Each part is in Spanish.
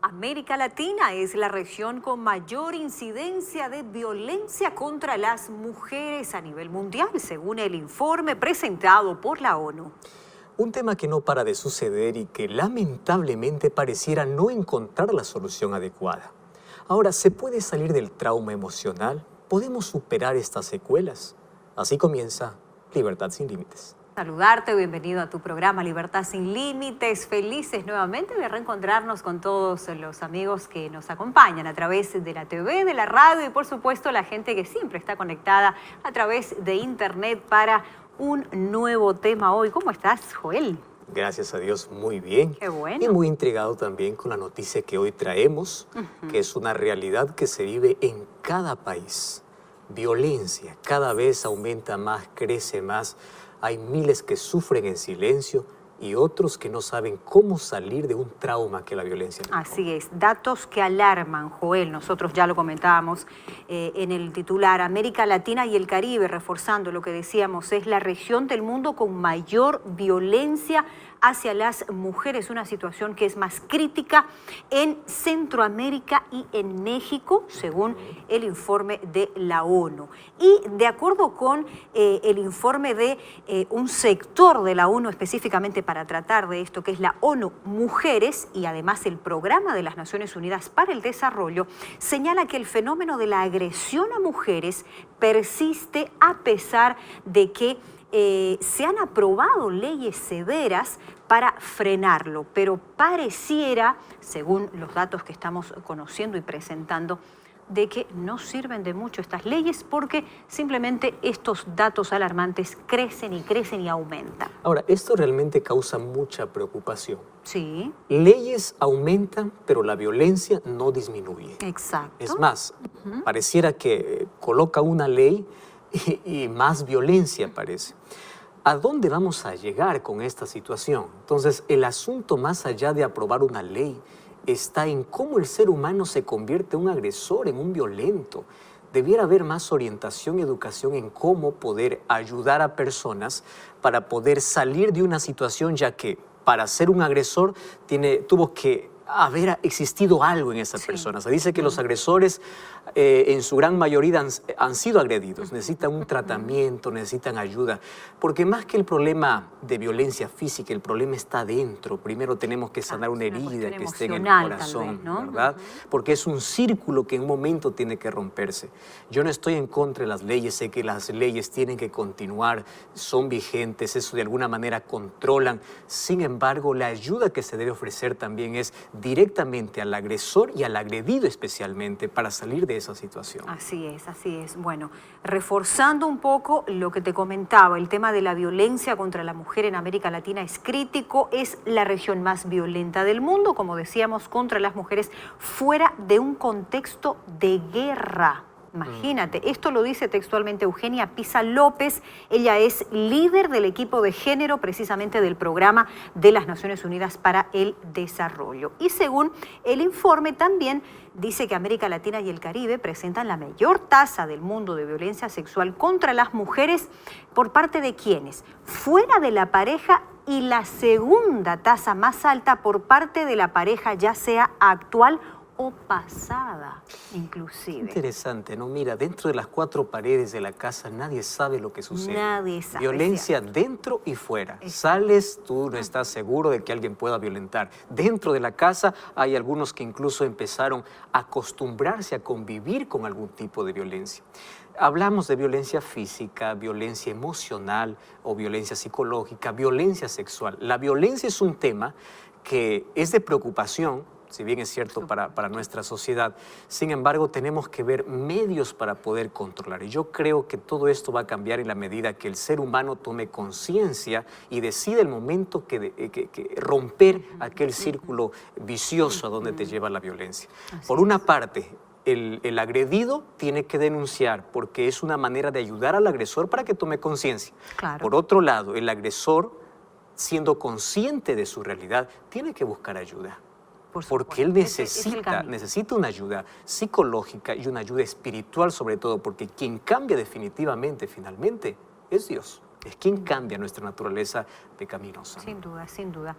América Latina es la región con mayor incidencia de violencia contra las mujeres a nivel mundial, según el informe presentado por la ONU. Un tema que no para de suceder y que lamentablemente pareciera no encontrar la solución adecuada. Ahora, ¿se puede salir del trauma emocional? ¿Podemos superar estas secuelas? Así comienza Libertad sin Límites. Saludarte, bienvenido a tu programa Libertad sin Límites. Felices nuevamente de reencontrarnos con todos los amigos que nos acompañan a través de la TV, de la radio y por supuesto la gente que siempre está conectada a través de internet para un nuevo tema hoy. ¿Cómo estás, Joel? Gracias a Dios, muy bien. Qué bueno. Y muy intrigado también con la noticia que hoy traemos, que es una realidad que se vive en cada país. Violencia cada vez aumenta más, crece más. Hay miles que sufren en silencio y otros que no saben cómo salir de un trauma que la violencia les provoca. Así es, datos que alarman, Joel, nosotros ya lo comentábamos en el titular, América Latina y el Caribe, reforzando lo que decíamos, es la región del mundo con mayor violencia hacia las mujeres, una situación que es más crítica en Centroamérica y en México, según el informe de la ONU. Y de acuerdo con el informe de un sector de la ONU específicamente para tratar de esto, que es la ONU Mujeres, y además el Programa de las Naciones Unidas para el Desarrollo, señala que el fenómeno de la agresión a mujeres persiste a pesar de que se han aprobado leyes severas para frenarlo, pero pareciera, según los datos que estamos conociendo y presentando, de que no sirven de mucho estas leyes porque simplemente estos datos alarmantes crecen y aumentan. Ahora, esto realmente causa mucha preocupación. Sí. Leyes aumentan, pero la violencia no disminuye. Exacto. Es más, pareciera que coloca una ley y más violencia aparece. ¿A dónde vamos a llegar con esta situación? Entonces, el asunto más allá de aprobar una ley está en cómo el ser humano se convierte en un agresor, en un violento. Debiera haber más orientación y educación en cómo poder ayudar a personas para poder salir de una situación, ya que para ser un agresor tuvo que haber existido algo en esa persona. Se dice que los agresores en su gran mayoría han sido agredidos, necesitan un tratamiento, necesitan ayuda, porque más que el problema de violencia física, el problema está dentro. Primero tenemos que sanar una herida que esté en el corazón, ¿verdad? Porque es un círculo que en un momento tiene que romperse. Yo no estoy en contra de las leyes, sé que las leyes tienen que continuar, son vigentes, eso de alguna manera controlan. Sin embargo, la ayuda que se debe ofrecer también es directamente al agresor y al agredido especialmente para salir de esa situación. Así es, así es. Bueno, reforzando un poco lo que te comentaba, el tema de la violencia contra la mujer en América Latina es crítico, es la región más violenta del mundo, como decíamos, contra las mujeres fuera de un contexto de guerra. Imagínate, esto lo dice textualmente Eugenia Pisa López, ella es líder del equipo de género precisamente del Programa de las Naciones Unidas para el Desarrollo. Y según el informe también dice que América Latina y el Caribe presentan la mayor tasa del mundo de violencia sexual contra las mujeres por parte de quienes, fuera de la pareja, y la segunda tasa más alta por parte de la pareja, ya sea actual o pasada, inclusive. Interesante, ¿no? Mira, dentro de las cuatro paredes de la casa nadie sabe lo que sucede. Nadie sabe. Violencia dentro y fuera. Sales, tú no estás seguro de que alguien pueda violentar. Dentro de la casa hay algunos que incluso empezaron a acostumbrarse a convivir con algún tipo de violencia. Hablamos de violencia física, violencia emocional o violencia psicológica, violencia sexual. La violencia es un tema que es de preocupación, si bien es cierto para nuestra sociedad. Sin embargo, tenemos que ver medios para poder controlar. Y yo creo que todo esto va a cambiar en la medida que el ser humano tome conciencia y decida el momento que romper aquel círculo vicioso a donde te lleva la violencia. Por una parte, el agredido tiene que denunciar porque es una manera de ayudar al agresor para que tome conciencia. Claro. Por otro lado, el agresor, siendo consciente de su realidad, tiene que buscar ayuda. Porque él necesita una ayuda psicológica y una ayuda espiritual sobre todo, porque quien cambia definitivamente, finalmente, es Dios. es quien cambia nuestra naturaleza pecaminosa. Sin duda, sin duda.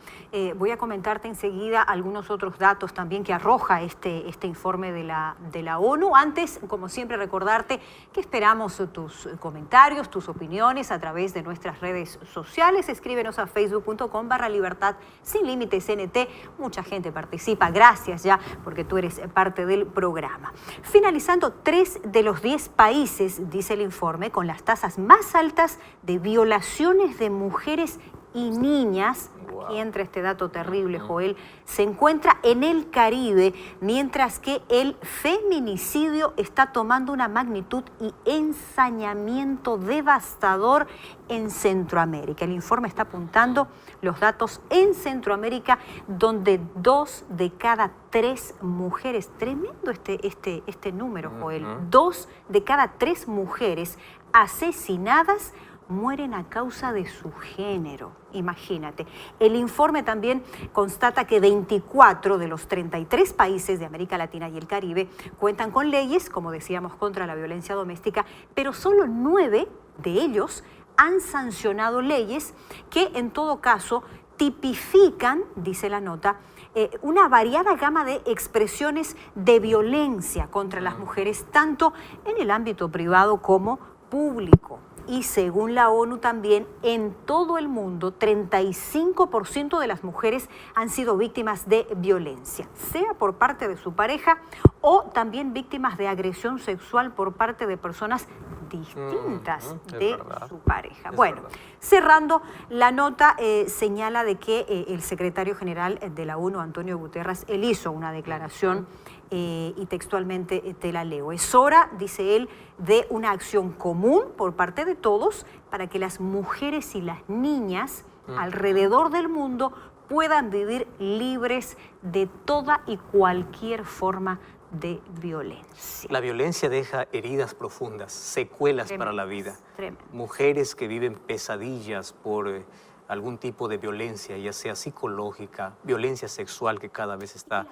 Voy a comentarte enseguida algunos otros datos también que arroja este informe de la ONU. Antes, como siempre, recordarte que esperamos tus comentarios, tus opiniones a través de nuestras redes sociales. Escríbenos a facebook.com/Libertad Sin Límites NT. Mucha gente participa. Gracias ya, porque tú eres parte del programa. Finalizando, 3 de los 10 países, dice el informe, con las tasas más altas de violaciones de mujeres y niñas, aquí entra este dato terrible, Joel, se encuentra en el Caribe, mientras que el feminicidio está tomando una magnitud y ensañamiento devastador en Centroamérica. El informe está apuntando los datos en Centroamérica, donde 2 de cada 3 mujeres, tremendo este número, Joel, 2 de cada 3 mujeres asesinadas mueren a causa de su género. Imagínate. El informe también constata que 24 de los 33 países de América Latina y el Caribe cuentan con leyes, como decíamos, contra la violencia doméstica, pero solo 9 de ellos han sancionado leyes que, en todo caso, tipifican, dice la nota, una variada gama de expresiones de violencia contra las mujeres, tanto en el ámbito privado como público. Y según la ONU también, en todo el mundo, 35% de las mujeres han sido víctimas de violencia, sea por parte de su pareja o también víctimas de agresión sexual por parte de personas distintas de su pareja. Bueno, cerrando, la nota señala de que el secretario general de la ONU, Antonio Guterres, él hizo una declaración y textualmente te la leo. Es hora, dice él, de una acción común por parte de todos para que las mujeres y las niñas alrededor del mundo puedan vivir libres de toda y cualquier forma de violencia. La violencia deja heridas profundas, secuelas para la vida. Mujeres que viven pesadillas por algún tipo de violencia, ya sea psicológica, violencia sexual, que cada vez está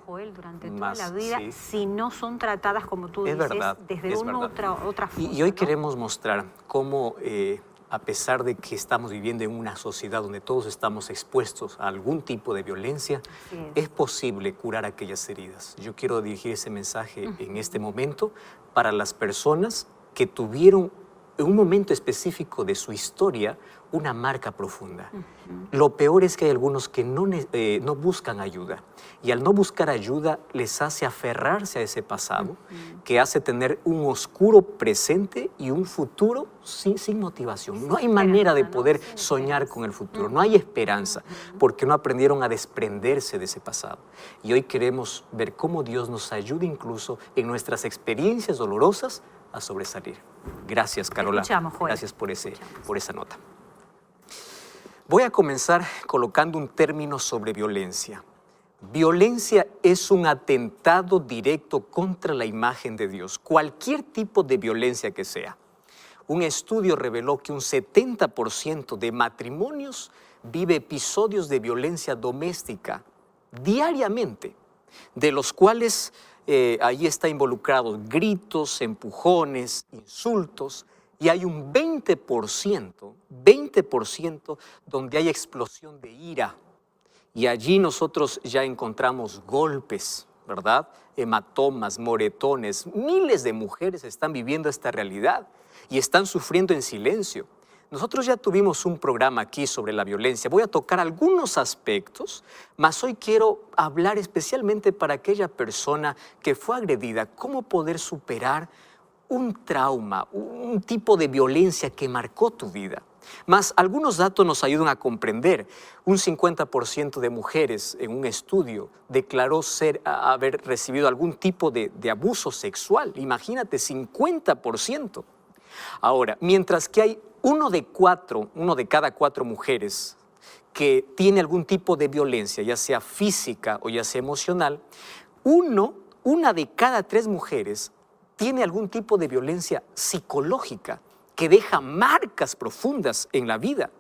Joel, durante toda la vida, si no son tratadas, como tú dices, desde una otra forma. Y hoy queremos mostrar cómo, a pesar de que estamos viviendo en una sociedad donde todos estamos expuestos a algún tipo de violencia, es posible curar aquellas heridas. Yo quiero dirigir ese mensaje en este momento para las personas que tuvieron en un momento específico de su historia una marca profunda. Lo peor es que hay algunos que no buscan ayuda, y al no buscar ayuda les hace aferrarse a ese pasado, que hace tener un oscuro presente y un futuro sin motivación. No hay manera de poder soñar con el futuro, no hay esperanza, porque no aprendieron a desprenderse de ese pasado. Y hoy queremos ver cómo Dios nos ayuda incluso en nuestras experiencias dolorosas a sobresalir. Gracias, Carola. Gracias por esa nota. Voy a comenzar colocando un término sobre violencia. Violencia es un atentado directo contra la imagen de Dios, cualquier tipo de violencia que sea. Un estudio reveló que un 70% de matrimonios vive episodios de violencia doméstica diariamente, de los cuales ahí está involucrados gritos, empujones, insultos, y hay un 20% donde hay explosión de ira. Y allí nosotros ya encontramos golpes, ¿verdad? Hematomas, moretones. Miles de mujeres están viviendo esta realidad y están sufriendo en silencio. Nosotros ya tuvimos un programa aquí sobre la violencia. Voy a tocar algunos aspectos, mas hoy quiero hablar especialmente para aquella persona que fue agredida, cómo poder superar un trauma, un tipo de violencia que marcó tu vida. Mas algunos datos nos ayudan a comprender. Un 50% de mujeres en un estudio declaró haber recibido algún tipo de abuso sexual. Imagínate, 50%. Ahora, mientras que hay uno de cada 4 mujeres que tiene algún tipo de violencia, ya sea física o ya sea emocional, una de cada 3 mujeres tiene algún tipo de violencia psicológica que deja marcas profundas en la vida.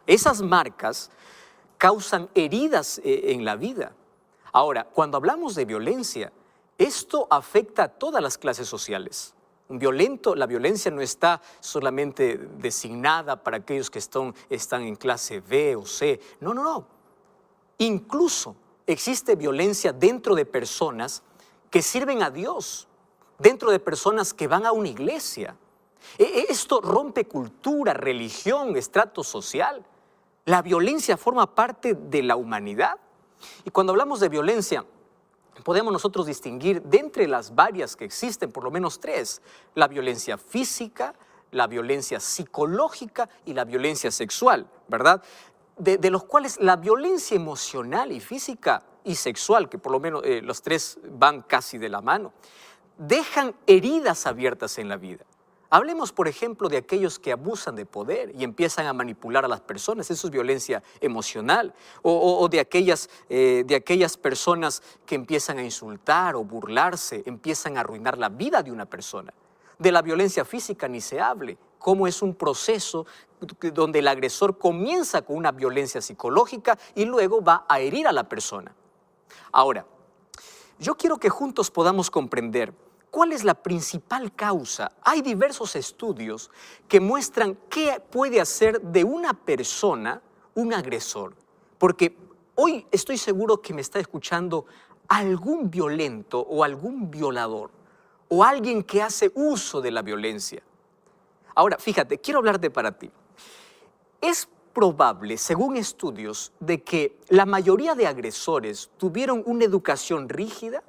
Esas marcas causan heridas en la vida. Ahora, cuando hablamos de violencia, esto afecta a todas las clases sociales. Un violento, la violencia no está solamente designada para aquellos que están en clase B o C. No, no, no. Incluso existe violencia dentro de personas que sirven a Dios, dentro de personas que van a una iglesia. Esto rompe cultura, religión, estrato social. La violencia forma parte de la humanidad. Y cuando hablamos de violencia, podemos nosotros distinguir de entre las varias que existen, por lo menos tres: la violencia física, la violencia psicológica y la violencia sexual, ¿verdad? De los cuales la violencia emocional y física y sexual, que por lo menos los tres van casi de la mano, dejan heridas abiertas en la vida. Hablemos, por ejemplo, de aquellos que abusan de poder y empiezan a manipular a las personas. Eso es violencia emocional. O de aquellas personas que empiezan a insultar o burlarse, empiezan a arruinar la vida de una persona. De la violencia física ni se hable, cómo es un proceso donde el agresor comienza con una violencia psicológica y luego va a herir a la persona. Ahora, yo quiero que juntos podamos comprender ¿cuál es la principal causa? Hay diversos estudios que muestran qué puede hacer de una persona un agresor. Porque hoy estoy seguro que me está escuchando algún violento o algún violador o alguien que hace uso de la violencia. Ahora, fíjate, quiero hablarte para ti. Es probable, según estudios, de que la mayoría de agresores tuvieron una educación rígida,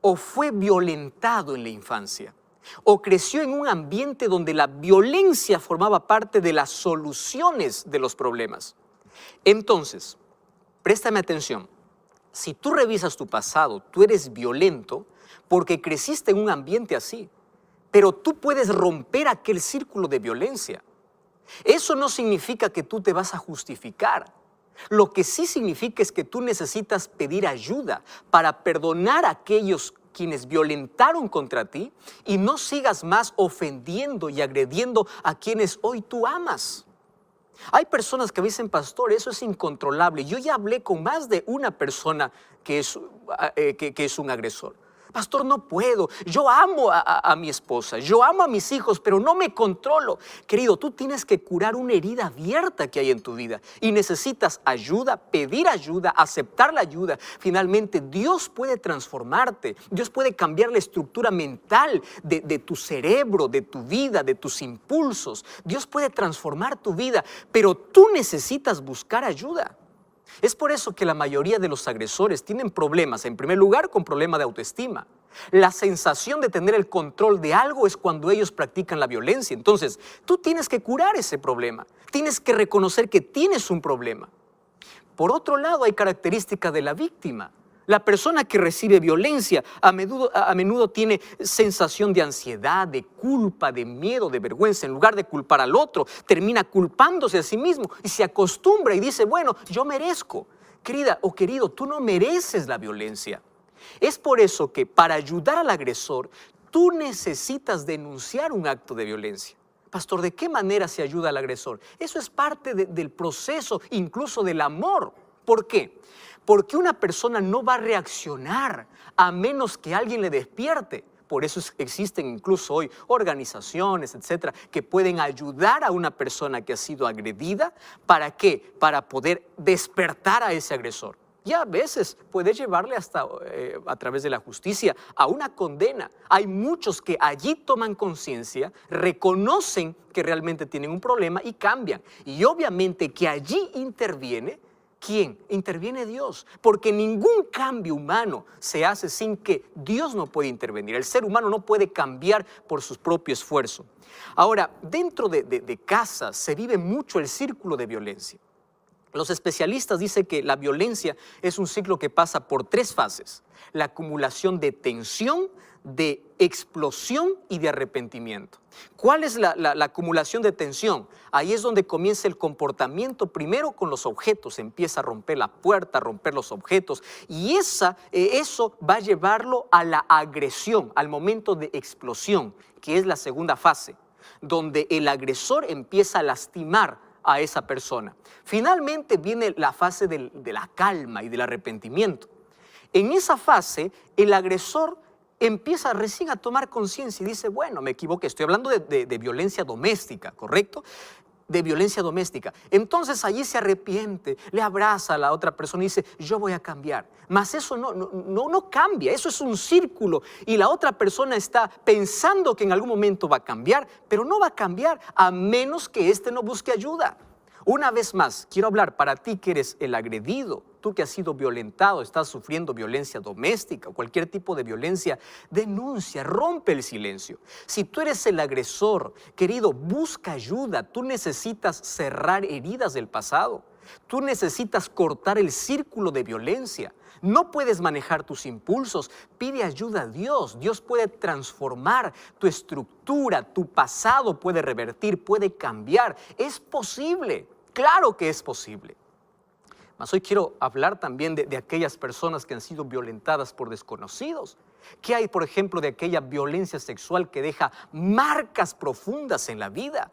o fue violentado en la infancia, o creció en un ambiente donde la violencia formaba parte de las soluciones de los problemas. Entonces, préstame atención, si tú revisas tu pasado, tú eres violento porque creciste en un ambiente así, pero tú puedes romper aquel círculo de violencia. Eso no significa que tú te vas a justificar. Lo que sí significa es que tú necesitas pedir ayuda para perdonar a aquellos quienes violentaron contra ti y no sigas más ofendiendo y agrediendo a quienes hoy tú amas. Hay personas que dicen, pastor, eso es incontrolable. Yo ya hablé con más de una persona que es un agresor. Pastor, no puedo. Yo amo a mi esposa, yo amo a mis hijos, pero no me controlo. Querido, tú tienes que curar una herida abierta que hay en tu vida y necesitas ayuda, pedir ayuda, aceptar la ayuda. Finalmente, Dios puede transformarte. Dios puede cambiar la estructura mental de tu cerebro, de tu vida, de tus impulsos. Dios puede transformar tu vida, pero tú necesitas buscar ayuda. Es por eso que la mayoría de los agresores tienen problemas, en primer lugar, con problema de autoestima. La sensación de tener el control de algo es cuando ellos practican la violencia. Entonces, tú tienes que curar ese problema. Tienes que reconocer que tienes un problema. Por otro lado, hay características de la víctima. La persona que recibe violencia a menudo tiene sensación de ansiedad, de culpa, de miedo, de vergüenza. En lugar de culpar al otro, termina culpándose a sí mismo y se acostumbra y dice, bueno, yo merezco. Querida o querido, tú no mereces la violencia. Es por eso que para ayudar al agresor, tú necesitas denunciar un acto de violencia. Pastor, ¿de qué manera se ayuda al agresor? Eso es parte del proceso, incluso del amor. ¿Por qué? Porque una persona no va a reaccionar a menos que alguien le despierte. Por eso existen incluso hoy organizaciones, etcétera, que pueden ayudar a una persona que ha sido agredida. ¿Para qué? Para poder despertar a ese agresor. Y a veces puede llevarle hasta a través de la justicia a una condena. Hay muchos que allí toman conciencia, reconocen que realmente tienen un problema y cambian. Y obviamente que allí interviene, ¿quién? Interviene Dios, porque ningún cambio humano se hace sin que Dios no pueda intervenir. El ser humano no puede cambiar por su propio esfuerzo. Ahora, dentro de casa se vive mucho el círculo de violencia. Los especialistas dicen que la violencia es un ciclo que pasa por tres fases: la acumulación de tensión, de explosión y de arrepentimiento. ¿Cuál es la acumulación de tensión? Ahí es donde comienza el comportamiento, primero con los objetos, empieza a romper la puerta, a romper los objetos, y eso va a llevarlo a la agresión, al momento de explosión, que es la segunda fase, donde el agresor empieza a lastimar a esa persona. Finalmente viene la fase de la calma y del arrepentimiento. En esa fase, el agresor empieza recién a tomar conciencia y dice, bueno, me equivoqué, estoy hablando de violencia doméstica, ¿correcto? De violencia doméstica. Entonces allí se arrepiente, le abraza a la otra persona y dice, yo voy a cambiar. Mas eso no cambia, eso es un círculo y la otra persona está pensando que en algún momento va a cambiar, pero no va a cambiar a menos que éste no busque ayuda. Una vez más, quiero hablar para ti que eres el agredido, tú que has sido violentado, estás sufriendo violencia doméstica o cualquier tipo de violencia, denuncia, rompe el silencio. Si tú eres el agresor, querido, busca ayuda. Tú necesitas cerrar heridas del pasado. Tú necesitas cortar el círculo de violencia. No puedes manejar tus impulsos. Pide ayuda a Dios. Dios puede transformar tu estructura, tu pasado puede revertir, puede cambiar. Es posible. Claro que es posible. Mas hoy quiero hablar también de aquellas personas que han sido violentadas por desconocidos. ¿Qué hay, por ejemplo, de aquella violencia sexual que deja marcas profundas en la vida?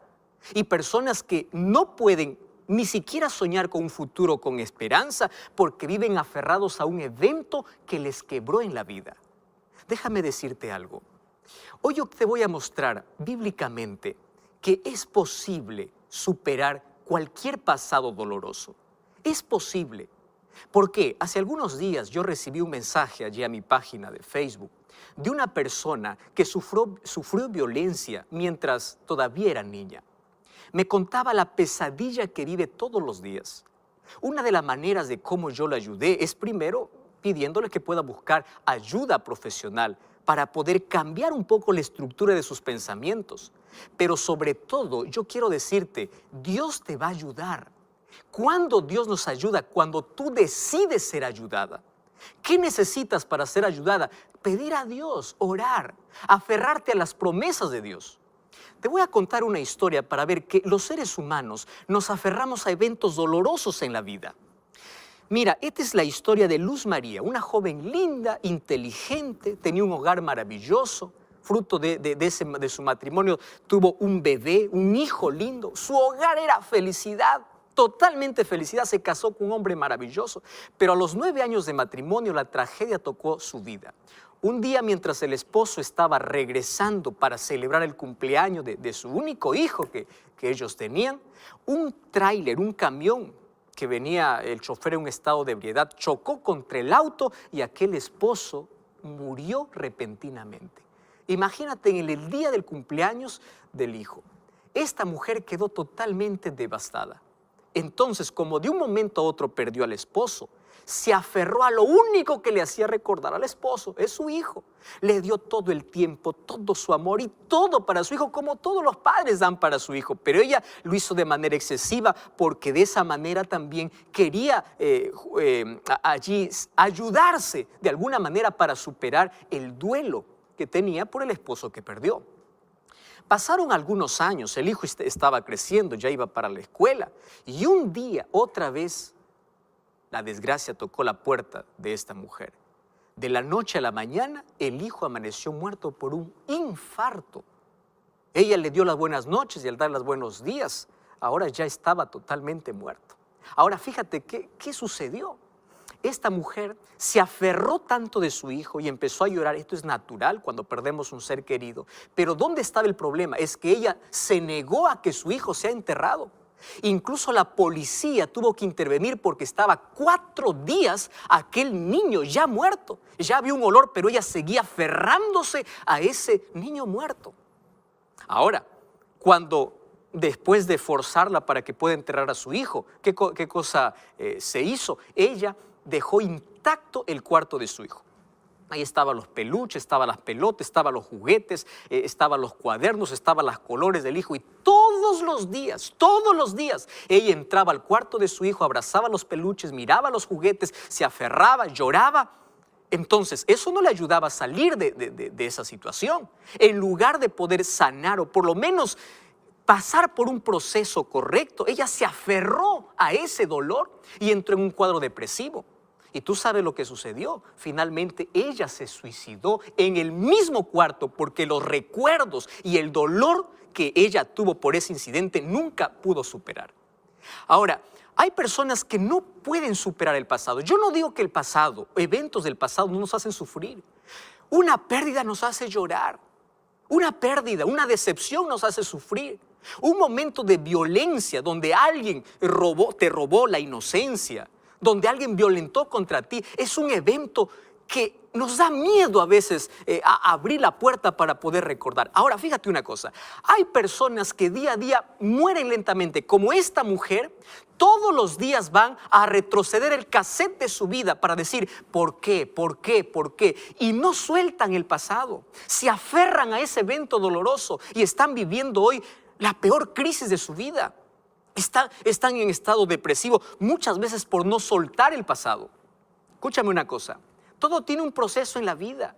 Y personas que no pueden ni siquiera soñar con un futuro con esperanza porque viven aferrados a un evento que les quebró en la vida. Déjame decirte algo. Hoy yo te voy a mostrar bíblicamente que es posible superar cualquier pasado doloroso. Es posible. ¿Por qué? Hace algunos días yo recibí un mensaje allí a mi página de Facebook de una persona que sufrió violencia mientras todavía era niña. Me contaba la pesadilla que vive todos los días. Una de las maneras de cómo yo la ayudé es primero pidiéndole que pueda buscar ayuda profesional para poder cambiar un poco la estructura de sus pensamientos. Pero sobre todo, yo quiero decirte, Dios te va a ayudar. ¿Cuándo Dios nos ayuda? Cuando tú decides ser ayudada. ¿Qué necesitas para ser ayudada? Pedir a Dios, orar, aferrarte a las promesas de Dios. Te voy a contar una historia para ver que los seres humanos nos aferramos a eventos dolorosos en la vida. Mira, esta es la historia de Luz María, una joven linda, inteligente, tenía un hogar maravilloso, fruto de su matrimonio, tuvo un bebé, un hijo lindo, su hogar era felicidad, totalmente felicidad, se casó con un hombre maravilloso, pero a los 9 años de matrimonio la tragedia tocó su vida. Un día mientras el esposo estaba regresando para celebrar el cumpleaños de su único hijo que ellos tenían, un tráiler, un camión que venía el chofer en un estado de ebriedad, chocó contra el auto y aquel esposo murió repentinamente. Imagínate en el día del cumpleaños del hijo. Esta mujer quedó totalmente devastada. Entonces, como de un momento a otro perdió al esposo, se aferró a lo único que le hacía recordar al esposo, es su hijo. Le dio todo el tiempo, todo su amor y todo para su hijo, como todos los padres dan para su hijo. Pero ella lo hizo de manera excesiva porque de esa manera también quería allí ayudarse de alguna manera para superar el duelo que tenía por el esposo que perdió. Pasaron algunos años, el hijo estaba creciendo, ya iba para la escuela y un día otra vez la desgracia tocó la puerta de esta mujer. De la noche a la mañana, el hijo amaneció muerto por un infarto. Ella le dio las buenas noches y al dar los buenos días, ahora ya estaba totalmente muerto. Ahora fíjate qué sucedió. Esta mujer se aferró tanto de su hijo y empezó a llorar. Esto es natural cuando perdemos un ser querido. Pero ¿dónde estaba el problema? Es que ella se negó a que su hijo sea enterrado. Incluso la policía tuvo que intervenir porque estaba 4 días aquel niño ya muerto. Ya había un olor, pero ella seguía aferrándose a ese niño muerto. Ahora, cuando después de forzarla para que pueda enterrar a su hijo, ¿qué cosa se hizo? Ella dejó intacto el cuarto de su hijo. Ahí estaban los peluches, estaban las pelotas, estaban los juguetes, estaban los cuadernos, estaban los colores del hijo y todos los días, ella entraba al cuarto de su hijo, abrazaba los peluches, miraba los juguetes, se aferraba, lloraba. Entonces, eso no le ayudaba a salir de esa situación. En lugar de poder sanar o por lo menos pasar por un proceso correcto, ella se aferró a ese dolor y entró en un cuadro depresivo. Y tú sabes lo que sucedió. Finalmente ella se suicidó en el mismo cuarto porque los recuerdos y el dolor que ella tuvo por ese incidente nunca pudo superar. Ahora, hay personas que no pueden superar el pasado. Yo no digo que el pasado, eventos del pasado no nos hacen sufrir. Una pérdida nos hace llorar. Una pérdida, una decepción nos hace sufrir. Un momento de violencia donde alguien te robó la inocencia, donde alguien violentó contra ti, es un evento que nos da miedo a veces a abrir la puerta para poder recordar. Ahora, fíjate una cosa. Hay personas que día a día mueren lentamente, como esta mujer. Todos los días van a retroceder el cassette de su vida para decir, ¿por qué? ¿Por qué? ¿Por qué? Y no sueltan el pasado. Se aferran a ese evento doloroso y están viviendo hoy la peor crisis de su vida. Están en estado depresivo, muchas veces por no soltar el pasado. Escúchame una cosa. Todo tiene un proceso en la vida.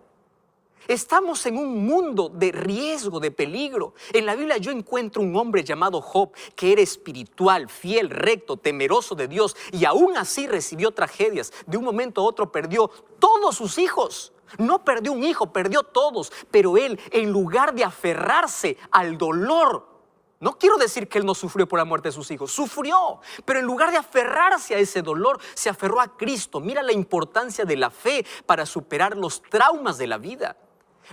Estamos en un mundo de riesgo, de peligro. En la Biblia yo encuentro un hombre llamado Job que era espiritual, fiel, recto, temeroso de Dios y aún así recibió tragedias. De un momento a otro perdió todos sus hijos. No perdió un hijo, perdió todos. Pero él, en lugar de aferrarse al dolor, no quiero decir que él no sufrió por la muerte de sus hijos, sufrió, pero en lugar de aferrarse a ese dolor, se aferró a Cristo. Mira la importancia de la fe para superar los traumas de la vida,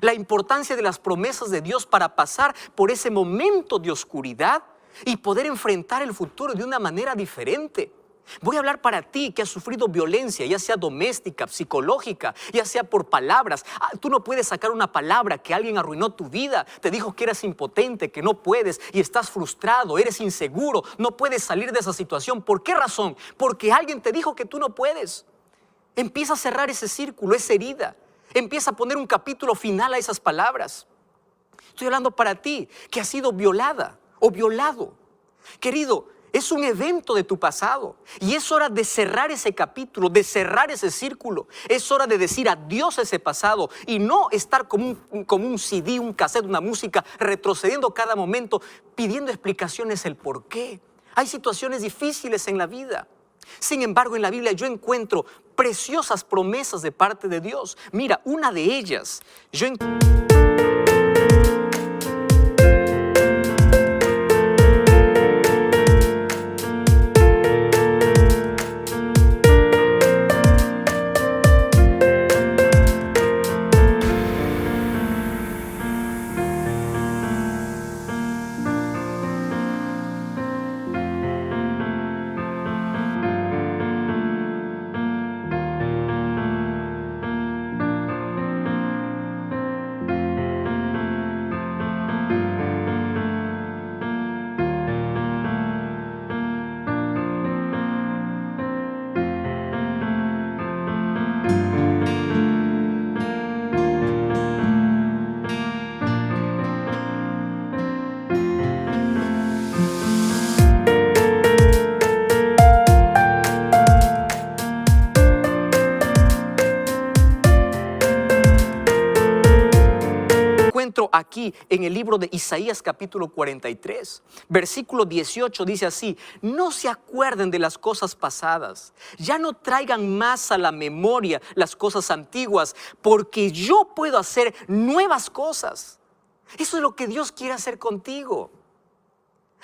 la importancia de las promesas de Dios para pasar por ese momento de oscuridad y poder enfrentar el futuro de una manera diferente. Voy a hablar para ti que has sufrido violencia, ya sea doméstica, psicológica, ya sea por palabras. Tú no puedes sacar una palabra que alguien arruinó tu vida, te dijo que eras impotente, que no puedes y estás frustrado, eres inseguro, no puedes salir de esa situación. ¿Por qué razón? Porque alguien te dijo que tú no puedes. Empieza a cerrar ese círculo, esa herida. Empieza a poner un capítulo final a esas palabras. Estoy hablando para ti que has sido violada o violado. Querido, es un evento de tu pasado y es hora de cerrar ese capítulo, de cerrar ese círculo. Es hora de decir adiós a ese pasado y no estar como un CD, un cassette, una música, retrocediendo cada momento, pidiendo explicaciones el por qué. Hay situaciones difíciles en la vida. Sin embargo, en la Biblia yo encuentro preciosas promesas de parte de Dios. Mira, una de ellas, encuentro aquí en el libro de Isaías capítulo 43, versículo 18 dice así: no se acuerden de las cosas pasadas, ya no traigan más a la memoria las cosas antiguas, porque yo puedo hacer nuevas cosas. Eso es lo que Dios quiere hacer contigo.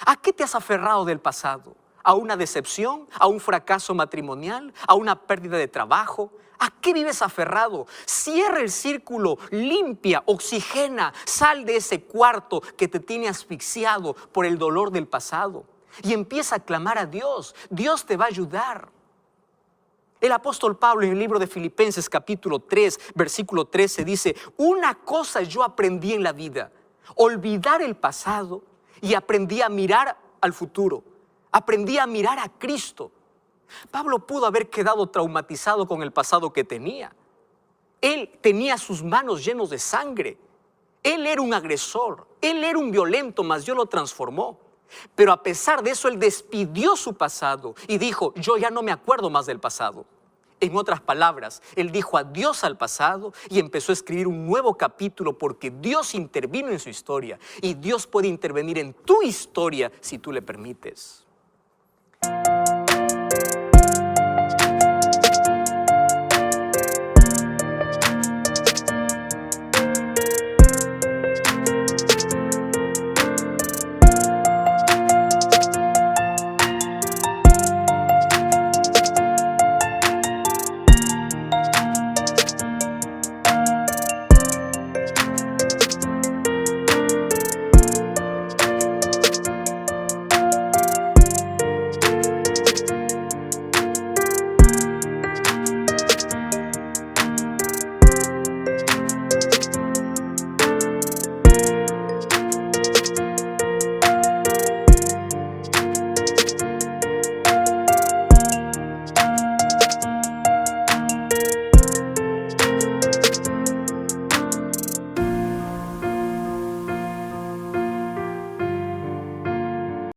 ¿A qué te has aferrado del pasado? ¿A una decepción? ¿A un fracaso matrimonial? ¿A una pérdida de trabajo? ¿A qué vives aferrado? Cierra el círculo, limpia, oxigena, sal de ese cuarto que te tiene asfixiado por el dolor del pasado y empieza a clamar a Dios. Dios te va a ayudar. El apóstol Pablo en el libro de Filipenses capítulo 3, versículo 13 dice: una cosa yo aprendí en la vida, olvidar el pasado y aprendí a mirar al futuro. Aprendí a mirar a Cristo. Pablo pudo haber quedado traumatizado con el pasado que tenía. Él tenía sus manos llenas de sangre. Él era un agresor. Él era un violento, mas Dios lo transformó. Pero a pesar de eso, él despidió su pasado y dijo: yo ya no me acuerdo más del pasado. En otras palabras, él dijo adiós al pasado y empezó a escribir un nuevo capítulo, porque Dios intervino en su historia y Dios puede intervenir en tu historia si tú le permites.